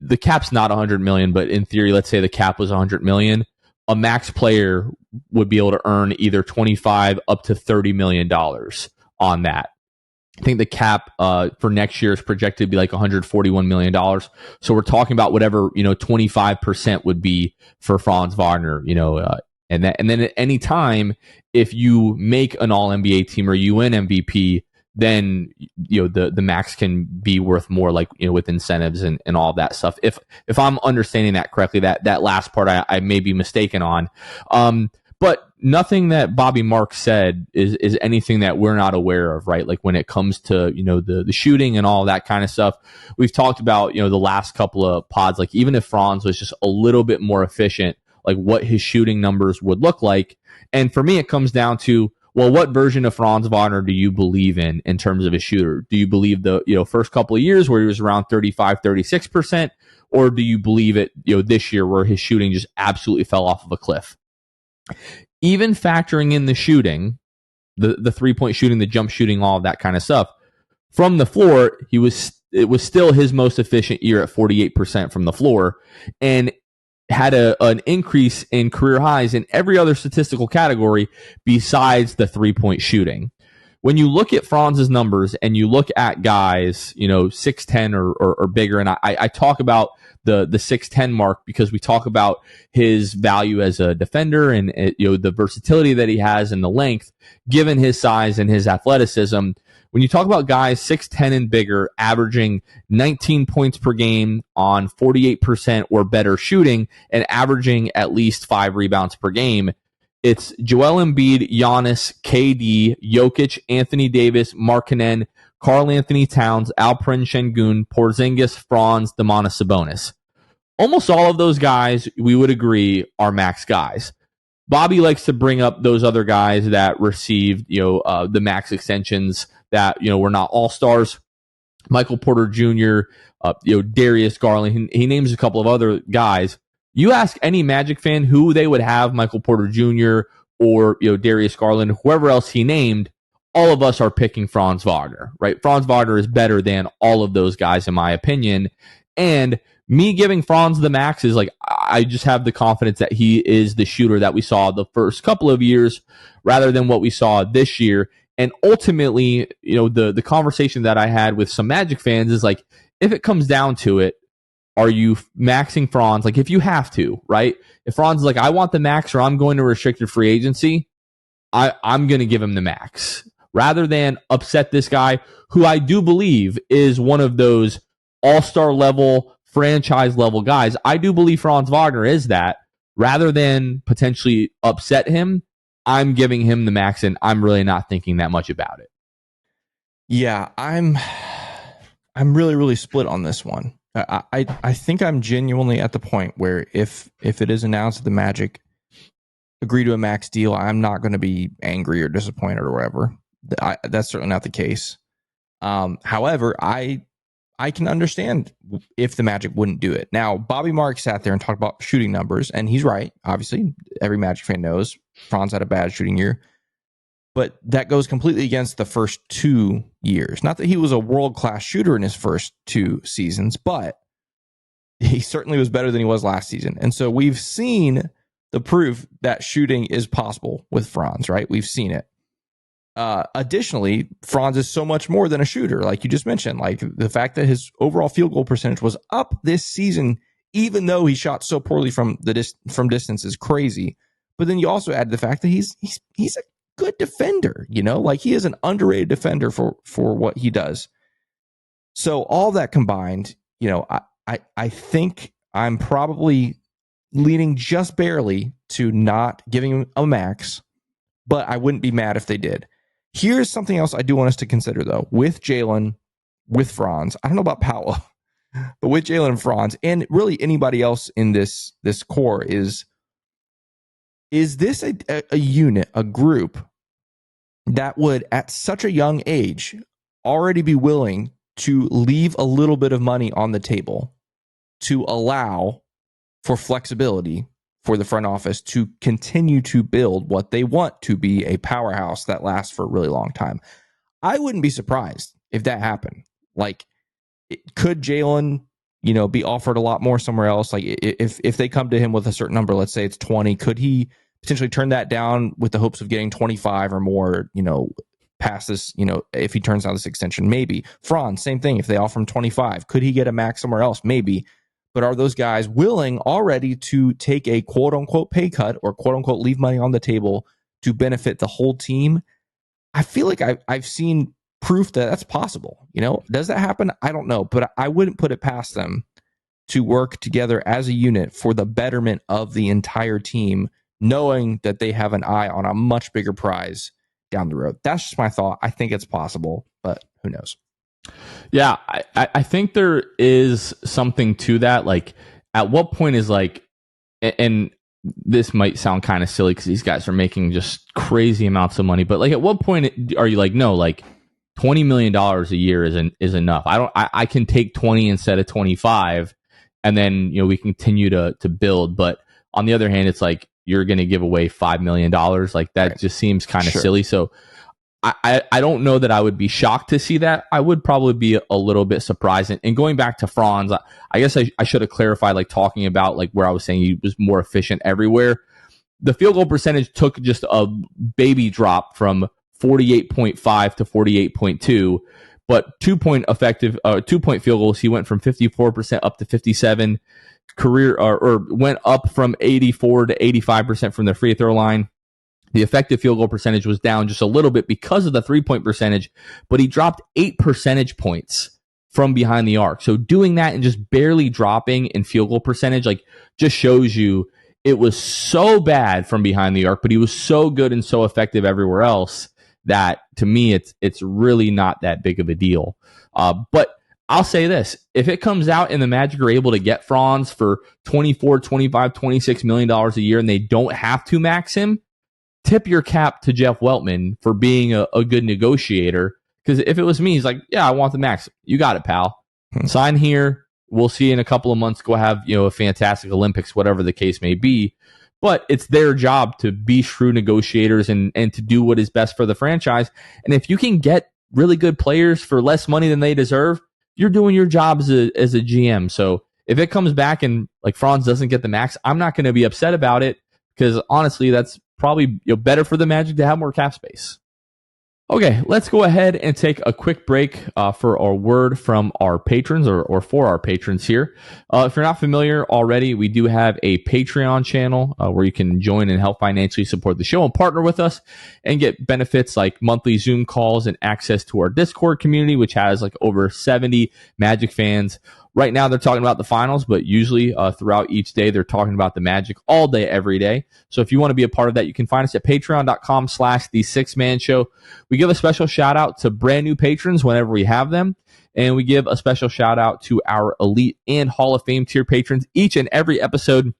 the cap's not 100 million, but in theory, let's say the cap was 100 million. A max player would be able to earn either 25 up to $30 million on that. I think the cap for next year is projected to be like $141 million. So we're talking about whatever, 25% would be for Franz Wagner, and then at any time, if you make an all NBA team or you win MVP, then, the max can be worth more, like, with incentives and all that stuff. If I'm understanding that correctly, that last part I may be mistaken on. But nothing that Bobby Marks said is anything that we're not aware of, right? Like when it comes to, the shooting and all that kind of stuff. We've talked about, the last couple of pods, like even if Franz was just a little bit more efficient, like what his shooting numbers would look like. And for me, it comes down to well, what version of Franz Wagner do you believe in terms of a shooter? Do you believe the, first couple of years where he was around 35, 36%? Or do you believe it, this year where his shooting just absolutely fell off of a cliff? Even factoring in the shooting, the 3-point shooting, the jump shooting, all of that kind of stuff, from the floor, it was still his most efficient year at 48% from the floor, and had an increase in career highs in every other statistical category besides the 3-point shooting. When you look at Franz's numbers and you look at guys, 6'10" or bigger, and I talk about the 6'10" mark because we talk about his value as a defender and the versatility that he has and the length, given his size and his athleticism. When you talk about guys 6'10" and bigger, averaging 19 points per game on 48% or better shooting and averaging at least 5 rebounds per game, it's Joel Embiid, Giannis, KD, Jokic, Anthony Davis, Markkanen, Karl Anthony Towns, Alperen Şengün, Porzingis, Franz, Domantas Sabonis. Almost all of those guys, we would agree, are max guys. Bobby likes to bring up those other guys that received, the max extensions that, were not all-stars. Michael Porter Jr., Darius Garland. He names a couple of other guys. You ask any Magic fan who they would have Michael Porter Jr. or, Darius Garland, whoever else he named, all of us are picking Franz Wagner, right? Franz Wagner is better than all of those guys, in my opinion. And me giving Franz the max is like, I just have the confidence that he is the shooter that we saw the first couple of years rather than what we saw this year. And ultimately, the conversation that I had with some Magic fans is like, if it comes down to it, are you maxing Franz? Like, if you have to, right? If Franz is like, I want the max or I'm going to restricted free agency, I'm going to give him the max rather than upset this guy who I do believe is one of those all-star level, franchise level guys. I do believe Franz Wagner is that. Rather than potentially upset him, I'm giving him the max, and I'm really not thinking that much about it. Yeah, I'm really, really split on this one. I think I'm genuinely at the point where if it is announced that the Magic agree to a max deal, I'm not going to be angry or disappointed or whatever. That's certainly not the case. However, I can understand if the Magic wouldn't do it. Now, Bobby Marks sat there and talked about shooting numbers, and he's right. Obviously, every Magic fan knows Franz had a bad shooting year. But that goes completely against the first 2 years. Not that he was a world-class shooter in his first 2 seasons, but he certainly was better than he was last season. And so we've seen the proof that shooting is possible with Franz, right? We've seen it. Additionally, Franz is so much more than a shooter, like you just mentioned. Like the fact that his overall field goal percentage was up this season, even though he shot so poorly from distance, is crazy. But then you also add the fact that he's a good defender, like he is an underrated defender for what he does. So all that combined, I think I'm probably leaning just barely to not giving him a max, but I wouldn't be mad if they did. Here's something else I do want us to consider, though, with Jalen, with Franz. I don't know about Paolo, but with Jalen and Franz, and really anybody else in this core, is this a unit, a group that would, at such a young age, already be willing to leave a little bit of money on the table to allow for flexibility for the front office to continue to build what they want to be a powerhouse that lasts for a really long time? I wouldn't be surprised if that happened. Like, could Jalen, be offered a lot more somewhere else? Like, if they come to him with a certain number, let's say it's 20, could he potentially turn that down with the hopes of getting 25 or more, past this, if he turns down this extension? Maybe. Franz, same thing. If they offer him 25, could he get a max somewhere else? Maybe. But are those guys willing already to take a quote unquote pay cut or quote unquote leave money on the table to benefit the whole team? I feel like I've seen proof that that's possible. Does that happen? I don't know, but I wouldn't put it past them to work together as a unit for the betterment of the entire team, knowing that they have an eye on a much bigger prize down the road. That's just my thought. I think it's possible, but who knows? Yeah, I think there is something to that. Like, at what point is and this might sound kind of silly because these guys are making just crazy amounts of money, but like at what point are you like, no, like $20 million a year is enough. I can take 20 instead of 25 and then, we continue to build. But on the other hand, it's like, you're going to give away $5 million. Like that Right. just seems kind of silly. So I don't know that I would be shocked to see that. I would probably be a little bit surprised. And going back to Franz, I guess I should have clarified, like talking about like where I was saying he was more efficient everywhere. The field goal percentage took just a baby drop from 48.5 to 48.2, but 2-point field goals, he went from 54% up to 57. Career or went up from 84 to 85% from the free throw line. The effective field goal percentage was down just a little bit because of the 3-point percentage, but he dropped 8 percentage points from behind the arc. So doing that and just barely dropping in field goal percentage, like just shows you it was so bad from behind the arc, but he was so good and so effective everywhere else that to me, it's really not that big of a deal. But I'll say this, if it comes out and the Magic are able to get Franz for $24, $25, $26 million a year and they don't have to max him, tip your cap to Jeff Weltman for being a good negotiator. Because if it was me, he's like, yeah, I want the max. You got it, pal. Sign here. We'll see you in a couple of months. Go have a fantastic Olympics, whatever the case may be. But it's their job to be shrewd negotiators and to do what is best for the franchise. And if you can get really good players for less money than they deserve, you're doing your job as a GM. So if it comes back and like Franz doesn't get the max, I'm not going to be upset about it because honestly, that's probably better for the Magic to have more cap space. Okay, let's go ahead and take a quick break for our word from our patrons or for our patrons here. If you're not familiar already, we do have a Patreon channel where you can join and help financially support the show and partner with us and get benefits like monthly Zoom calls and access to our Discord community, which has like over 70 Magic fans. Right now, they're talking about the finals, but usually throughout each day, they're talking about the Magic all day, every day. So if you want to be a part of that, you can find us at patreon.com/the6man show. We give a special shout out to brand new patrons whenever we have them. And we give a special shout out to our elite and Hall of Fame tier patrons each and every episode.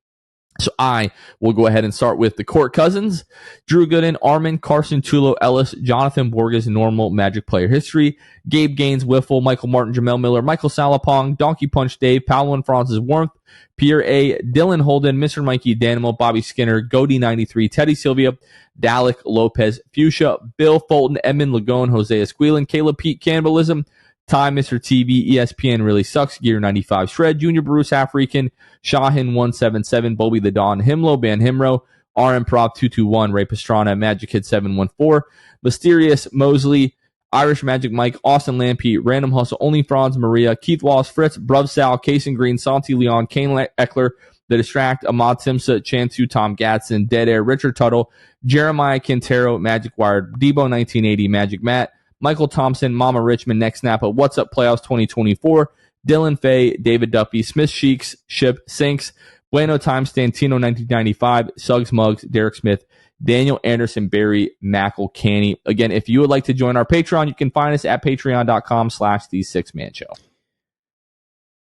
So I will go ahead and start with the Court Cousins, Drew Gooden, Armin, Carson, Tulo, Ellis, Jonathan Borges, Normal, Magic Player History, Gabe Gaines, Wiffle, Michael Martin, Jamel Miller, Michael Salapong, Donkey Punch Dave, Paolo and Francis Warmth, Pierre A., Dylan Holden, Mr. Mikey, Danimal, Bobby Skinner, Goody93, Teddy Sylvia, Dalek, Lopez, Fuchsia, Bill Fulton, Edmund Lagone, Jose Esquilin, Caleb Pete, Cannibalism, Time, Mr. TV, ESPN Really Sucks, Gear 95, Shred, Junior Bruce, African, Shahin 177, Bobby the Dawn, Himlo, Ban Himro, RM Prop 221, Ray Pastrana, Magic Kid 714, Mysterious, Mosley, Irish Magic Mike, Austin Lampy, Random Hustle, Only Franz, Maria, Keith Wallace, Fritz, Bruv Sal, Kason Green, Santi Leon, Kane Eckler, The Distract, Ahmad Simsa, Chantu, Tom Gatson, Dead Air, Richard Tuttle, Jeremiah Quintero, Magic Wired, Debo 1980, Magic Matt, Michael Thompson, Mama Richmond, Next Snappa, What's Up Playoffs 2024, Dylan Fay, David Duffy, Smith Sheiks, Ship Sinks, Bueno Time, Stantino 1995, Suggs Muggs, Derek Smith, Daniel Anderson, Barry, Mackle, Canny. Again, if you would like to join our Patreon, you can find us at patreon.com/the6man show.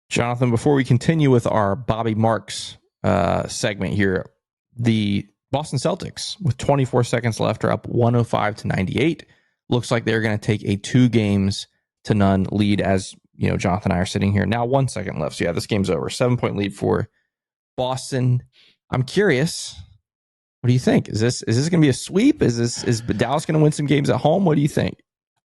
Jonathan, before we continue with our Bobby Marks segment here, the Boston Celtics, with 24 seconds left, are up 105-98. Looks like they're going to take a 2-0 lead as, Jonathan and I are sitting here. Now 1 second left. So, yeah, this game's over. 7-point lead for Boston. I'm curious. What do you think? Is this going to be a sweep? Is Dallas going to win some games at home? What do you think?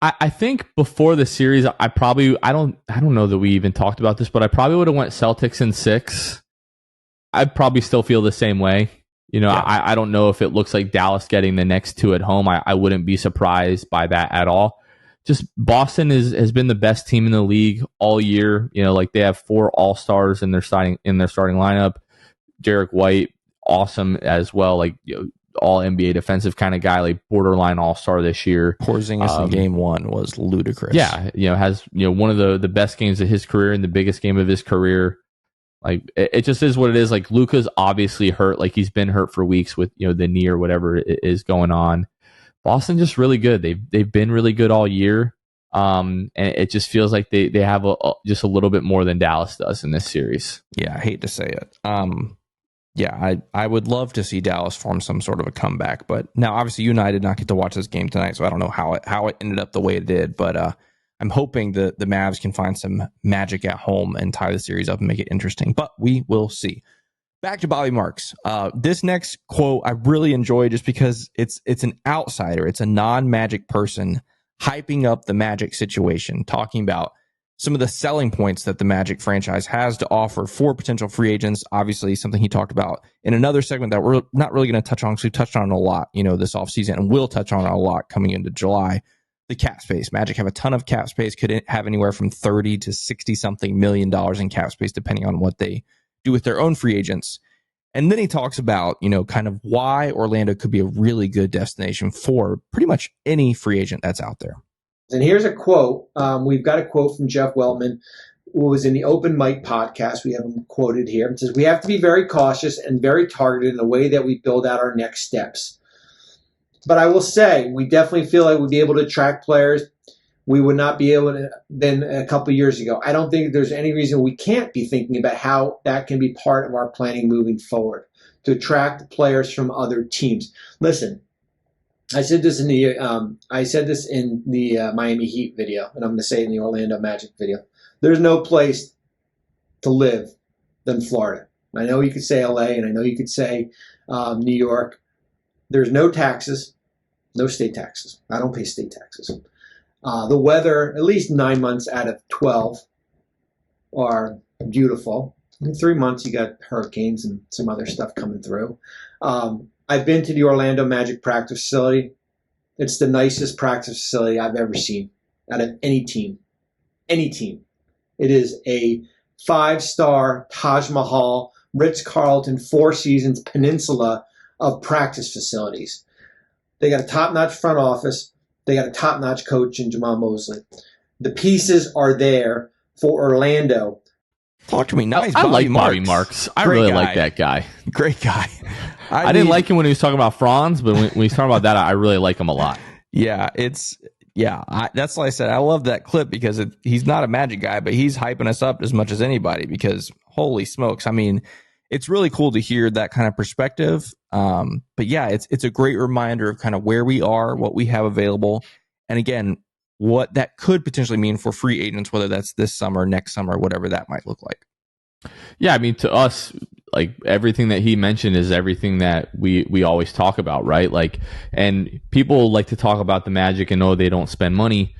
I think before the series, I don't know that we even talked about this, but I probably would have went Celtics in 6. I'd probably still feel the same way. Yeah. I don't know if it looks like Dallas getting the next 2 at home. I wouldn't be surprised by that at all. Just Boston has been the best team in the league all year. Like they have 4 All-Stars in their starting lineup. Derek White, awesome as well. Like all NBA defensive kind of guy, like borderline All-Star this year. Porzingis in game 1 was ludicrous. Yeah, has one of the best games of his career and the biggest game of his career. Like it just is what it is. Like Luka's obviously hurt. Like he's been hurt for weeks with the knee or whatever is going on. Boston just really good. They've been really good all year. And it just feels like they have just a little bit more than Dallas does in this series. Yeah, I hate to say it. Yeah, I would love to see Dallas form some sort of a comeback. But now, obviously, you and I did not get to watch this game tonight, so I don't know how it ended up the way it did. But I'm hoping the Mavs can find some magic at home and tie the series up and make it interesting. But we will see. Back to Bobby Marks. This next quote I really enjoy just because it's an outsider. It's a non-Magic person hyping up the Magic situation, talking about some of the selling points that the Magic franchise has to offer for potential free agents. Obviously, something he talked about in another segment that we're not really going to touch on because we touched on it a lot, this offseason, and will touch on it a lot coming into July. The cap space. Magic have a ton of cap space, could have anywhere from 30 to 60 something million dollars in cap space, depending on what they do with their own free agents. And then he talks about, kind of why Orlando could be a really good destination for pretty much any free agent that's out there. And here's a quote. We've got a quote from Jeff Weltman, who was in the Open Mic podcast. We have him quoted here. It says, "We have to be very cautious and very targeted in the way that we build out our next steps. But I will say, we definitely feel like we'd be able to attract players we would not be able to than a couple of years ago. I don't think there's any reason we can't be thinking about how that can be part of our planning moving forward to attract players from other teams." Listen, I said this in the Miami Heat video, and I'm going to say it in the Orlando Magic video. There's no place to live than Florida. I know you could say LA, and I know you could say New York. There's no taxes, no state taxes. I don't pay state taxes. The weather, at least 9 months out of 12, are beautiful. In 3 months, you got hurricanes and some other stuff coming through. I've been to the Orlando Magic practice facility. It's the nicest practice facility I've ever seen out of any team. Any team. It is a 5-star Taj Mahal, Ritz-Carlton, Four Seasons peninsula of practice facilities. They got a top-notch front office. They got a top-notch coach in Jamal Mosley. The pieces are there for Orlando. Talk to me nice. I like Bobby Marks. I really like that guy. Great guy. I didn't like him when he was talking about Franz, but when he's talking about that, I really like him a lot. Yeah, that's why I said I love that clip because he's not a Magic guy, but he's hyping us up as much as anybody because holy smokes. I mean, it's really cool to hear that kind of perspective. But yeah, it's a great reminder of kind of where we are, what we have available. And again, what that could potentially mean for free agents, whether that's this summer, next summer, whatever that might look like. Yeah, I mean, to us, like everything that he mentioned is everything that we always talk about, right? Like, and people like to talk about the Magic and they don't spend money.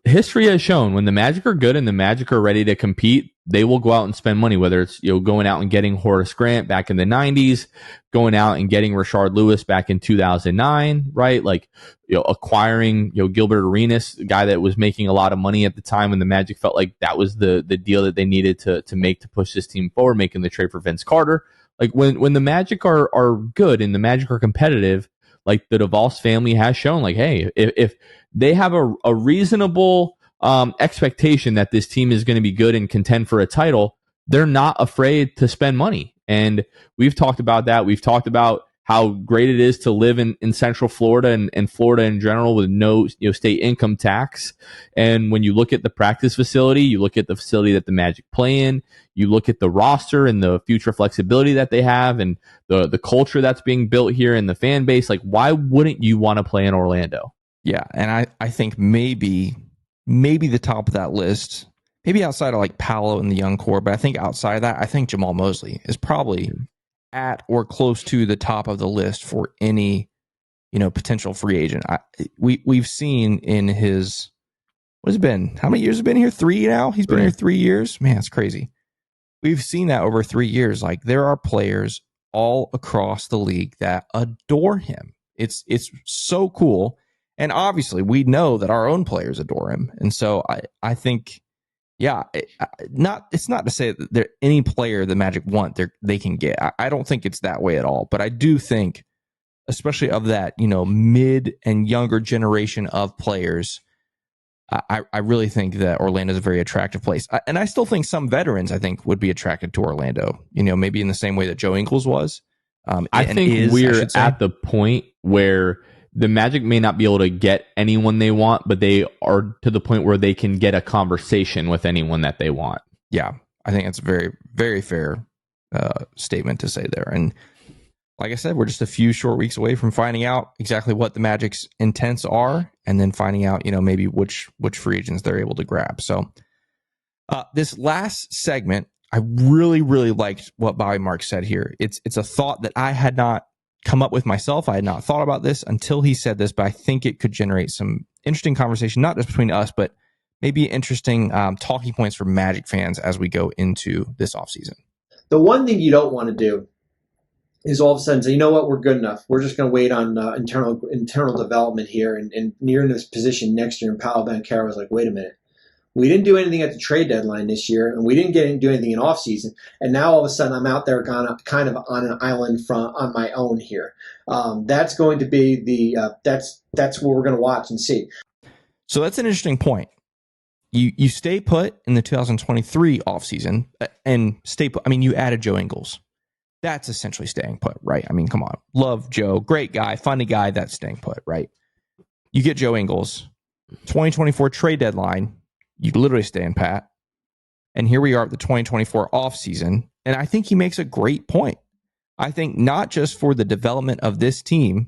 History has shown when the Magic are good and the Magic are ready to compete, they will go out and spend money, whether it's going out and getting Horace Grant back in the 90s, going out and getting Rashard Lewis back in 2009, right? Like acquiring Gilbert Arenas, a guy that was making a lot of money at the time when the Magic felt like that was the deal that they needed to make to push this team forward, making the trade for Vince Carter. Like when the Magic are good and the Magic are competitive, like the DeVos family has shown, like, hey, if they have a reasonable expectation that this team is going to be good and contend for a title, they're not afraid to spend money. And we've talked about that. We've talked about how great it is to live in Central Florida and Florida in general with no state income tax. And when you look at the practice facility, you look at the facility that the Magic play in, you look at the roster and the future flexibility that they have and the culture that's being built here and the fan base, like why wouldn't you want to play in Orlando? Yeah, and I think maybe the top of that list, maybe outside of like Paolo and the young core, but I think outside of that, I think Jamal Mosley is probably at or close to the top of the list for any, potential free agent. We've seen in his, what has it been? How many years has it been here? 3 now? He's been here 3 years? Man, it's crazy. We've seen that over 3 years. Like there are players all across the league that adore him. It's so cool. And obviously we know that our own players adore him. And so I think, yeah, it's not to say that there any player the Magic want they can get. I don't think it's that way at all. But I do think, especially of that, mid and younger generation of players, I really think that Orlando is a very attractive place. And I still think some veterans, I think, would be attracted to Orlando, maybe in the same way that Joe Ingles was. I think we're at the point where the Magic may not be able to get anyone they want, but they are to the point where they can get a conversation with anyone that they want. Yeah, I think that's very, very fair statement to say there. And like I said, we're just a few short weeks away from finding out exactly what the Magic's intents are, and then finding out, maybe which free agents they're able to grab. So this last segment, I really, really liked what Bobby Marks said here. It's a thought that I had not come up with myself. I had not thought about this until he said this, but I think it could generate some interesting conversation, not just between us, but maybe interesting talking points for Magic fans as we go into this offseason. The one thing you don't want to do is all of a sudden say, you know what, we're good enough. We're just going to wait on internal development here, and near in this position next year. And Paolo Banchero was like, wait a minute. We didn't do anything at the trade deadline this year, and we didn't do anything in offseason. And now all of a sudden I'm out there kind of on an island on my own here. That's going to be that's what we're going to watch and see. So that's an interesting point. You stay put in the 2023 offseason and stay put. I mean, you added Joe Ingles. That's essentially staying put, right? I mean, come on. Love Joe. Great guy. Funny guy. That's staying put, right? You get Joe Ingles. 2024 trade deadline. You literally stay in pat. And here we are at the 2024 offseason. And I think he makes a great point. I think not just for the development of this team,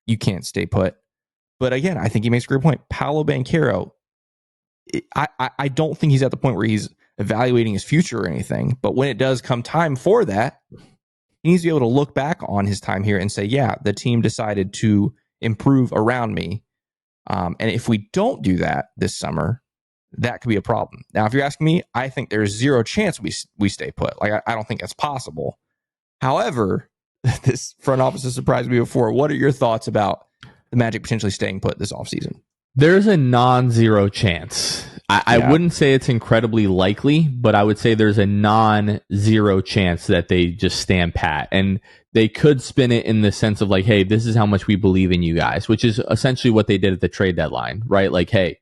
you can't stay put. But again, I think he makes a great point. Paolo Banchero, I don't think he's at the point where he's evaluating his future or anything. But when it does come time for that, he needs to be able to look back on his time here and say, yeah, the team decided to improve around me. And if we don't do that this summer, that could be a problem. Now, if you're asking me, I think there's zero chance we stay put. Like, I don't think that's possible. However, this front office has surprised me before. What are your thoughts about the Magic potentially staying put this offseason? There's a non-zero chance. I wouldn't say it's incredibly likely, but I would say there's a non-zero chance that they just stand pat. And they could spin it in the sense of like, hey, this is how much we believe in you guys, which is essentially what they did at the trade deadline, right? Like, hey,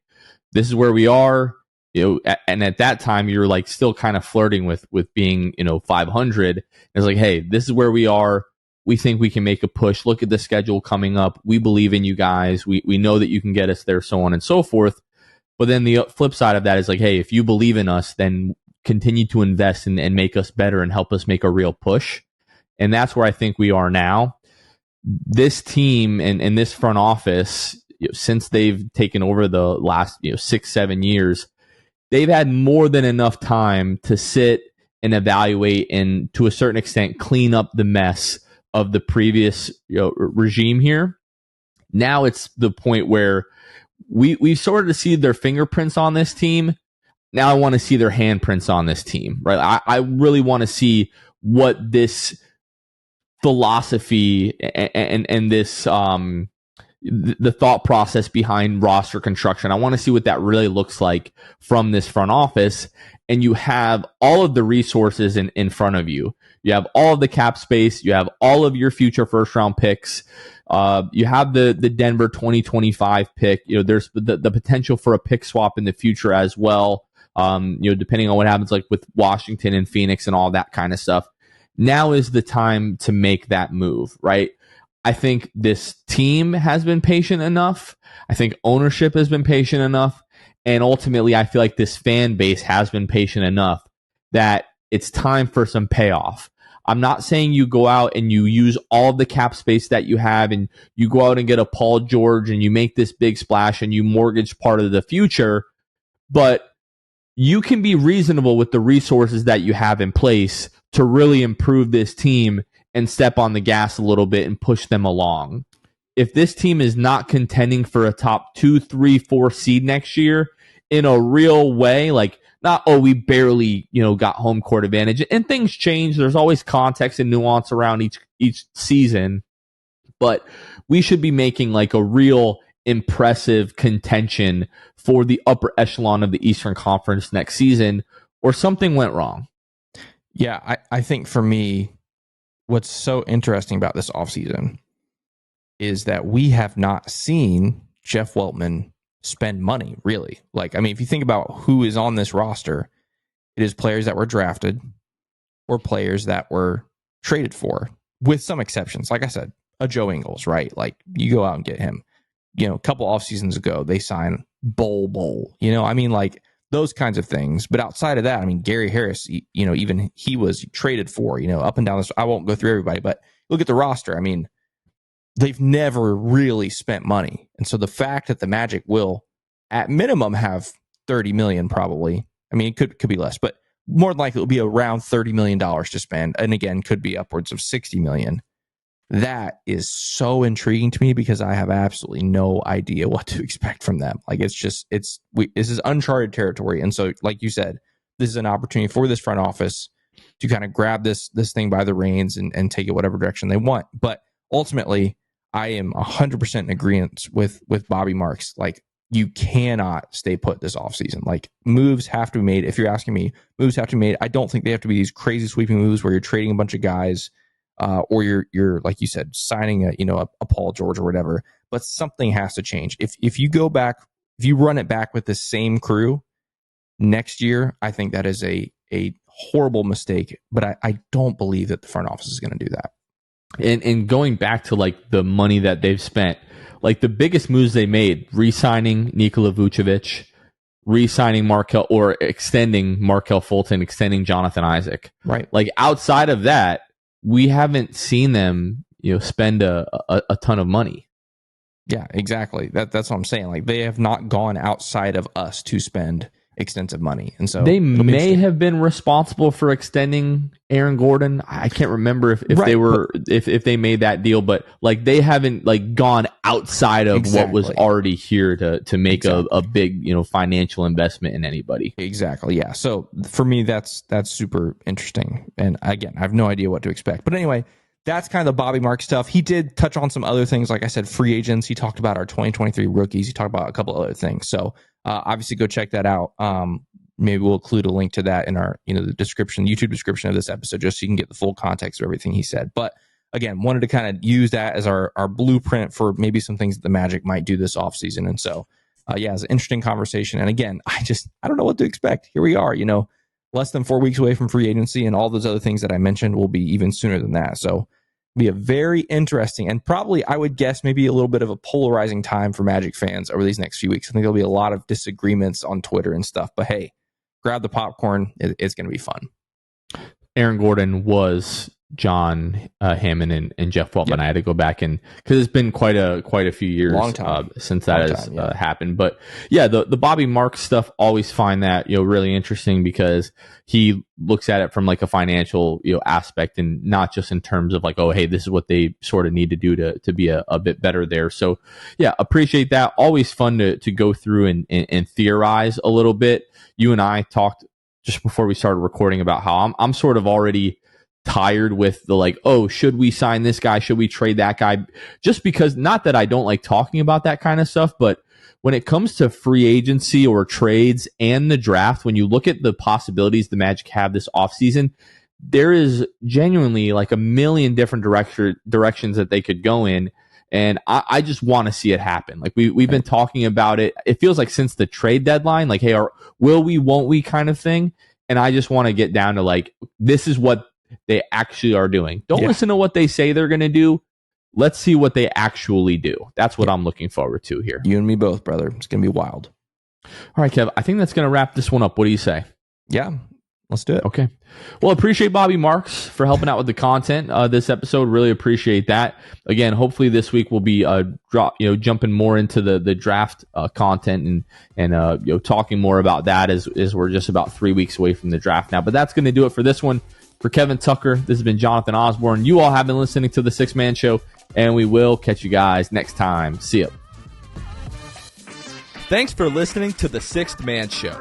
this is where we are. And at that time, you're like still kind of flirting with being, 500. It's like, hey, this is where we are. We think we can make a push. Look at the schedule coming up. We believe in you guys. We know that you can get us there, so on and so forth. But then the flip side of that is like, hey, if you believe in us, then continue to invest and make us better and help us make a real push. And that's where I think we are now. This team and this front office, since they've taken over the last 6-7 years, they've had more than enough time to sit and evaluate and to a certain extent clean up the mess of the previous regime here. Now it's the point where we've started to see their fingerprints on this team. Now I want to see their handprints on this team, right? I really want to see what this philosophy and this the thought process behind roster construction. I want to see what that really looks like from this front office. And you have all of the resources in front of you. You have all of the cap space. You have all of your future first round picks. You have the Denver 2025 pick. There's the potential for a pick swap in the future as well. Depending on what happens, like with Washington and Phoenix and all that kind of stuff. Now is the time to make that move, right? I think this team has been patient enough. I think ownership has been patient enough. And ultimately, I feel like this fan base has been patient enough that it's time for some payoff. I'm not saying you go out and you use all of the cap space that you have and you go out and get a Paul George and you make this big splash and you mortgage part of the future, but you can be reasonable with the resources that you have in place to really improve this team and step on the gas a little bit and push them along. If this team is not contending for a top 2, 3, 4 seed next year in a real way, like not, we barely, got home court advantage, and things change. There's always context and nuance around each season, but we should be making like a real impressive contention for the upper echelon of the Eastern Conference next season, or something went wrong. Yeah, I think for me, what's so interesting about this offseason is that we have not seen Jeff Weltman spend money, really. Like, I mean, if you think about who is on this roster, it is players that were drafted or players that were traded for, with some exceptions. Like I said, a Joe Ingles, right? Like, you go out and get him. A couple off seasons ago, they signed Bol. I mean, like, those kinds of things. But outside of that, I mean, Gary Harris, even he was traded for, up and down this. I won't go through everybody, but look at the roster. I mean, they've never really spent money. And so the fact that the Magic will at minimum have 30 million probably. I mean, it could be less, but more than likely it'll be around $30 million to spend. And again, could be upwards of 60 million. That is so intriguing to me because I have absolutely no idea what to expect from them. Like, this is uncharted territory. And so, like you said, this is an opportunity for this front office to kind of grab this thing by the reins and take it whatever direction they want. But ultimately, I am 100% in agreement with Bobby Marks. Like, you cannot stay put this offseason. Like, moves have to be made. If you're asking me, moves have to be made. I don't think they have to be these crazy sweeping moves where you're trading a bunch of guys, or you're like you said, signing a Paul George or whatever. But something has to change. If you go back, if you run it back with the same crew next year, I think that is a horrible mistake. But I don't believe that the front office is going to do that. And going back to like the money that they've spent, like the biggest moves they made, re-signing Nikola Vucevic, re-signing Markelle, or extending Markelle Fulton, extending Jonathan Isaac. Right. Like, outside of that, we haven't seen them, spend a ton of money. Yeah, exactly. That's what I'm saying. Like, they have not gone outside of us to spend extensive money. And so they may have been responsible for extending Aaron Gordon. I can't remember if right, they were if they made that deal, but like they haven't like gone outside of exactly. what was already here to make exactly. a big, financial investment in anybody. Exactly. Yeah. So for me, that's super interesting. And again, I have no idea what to expect. But anyway, that's kind of the Bobby Marks stuff. He did touch on some other things. Like I said, free agents. He talked about our 2023 rookies. He talked about a couple other things. So obviously go check that out. Maybe we'll include a link to that in our, the description, YouTube description of this episode, just so you can get the full context of everything he said. But again, wanted to kind of use that as our blueprint for maybe some things that the Magic might do this offseason. And so, it's an interesting conversation. And again, I don't know what to expect. Here we are, less than 4 weeks away from free agency, and all those other things that I mentioned will be even sooner than that. So be a very interesting and probably, I would guess, maybe a little bit of a polarizing time for Magic fans over these next few weeks. I think there'll be a lot of disagreements on Twitter and stuff, but hey, grab the popcorn. It's going to be fun. Aaron Gordon was John Hammond and Jeff Weltman. Yep. I had to go back because it's been quite a few years since that has happened. But yeah, the Bobby Marks stuff, always find that really interesting because he looks at it from like a financial aspect and not just in terms of like, oh hey, this is what they sort of need to do to be a bit better there. So yeah, appreciate that. Always fun to go through and theorize a little bit. You and I talked just before we started recording about how I'm sort of already tired with the like, oh, should we sign this guy? Should we trade that guy? Just because, not that I don't like talking about that kind of stuff, but when it comes to free agency or trades and the draft, when you look at the possibilities the Magic have this offseason, there is genuinely like a million different directions that they could go in. And I just want to see it happen. Like we've been talking about it. It feels like since the trade deadline, like, hey, will we, won't we kind of thing. And I just want to get down to like, this is what they actually are doing. Don't listen to what they say they're going to do. Let's see what they actually do. That's what I'm looking forward to here. You and me both, brother. It's going to be wild. All right, Kev, I think that's going to wrap this one up. What do you say? Yeah, let's do it. Okay. Well, appreciate Bobby Marks for helping out with the content this episode. Really appreciate that. Again, hopefully this week we'll be jumping more into the draft content and talking more about that as we're just about 3 weeks away from the draft now. But that's going to do it for this one. For Kevin Tucker, this has been Jonathan Osborne. You all have been listening to The Sixth Man Show, and we will catch you guys next time. See ya. Thanks for listening to The Sixth Man Show.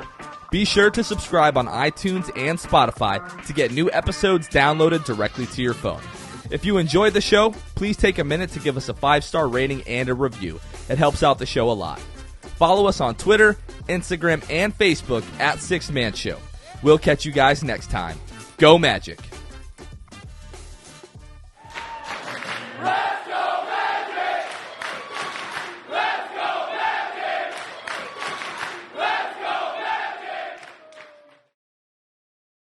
Be sure to subscribe on iTunes and Spotify to get new episodes downloaded directly to your phone. If you enjoyed the show, please take a minute to give us a 5-star rating and a review. It helps out the show a lot. Follow us on Twitter, Instagram, and Facebook at Sixth Man Show. We'll catch you guys next time. Go Magic!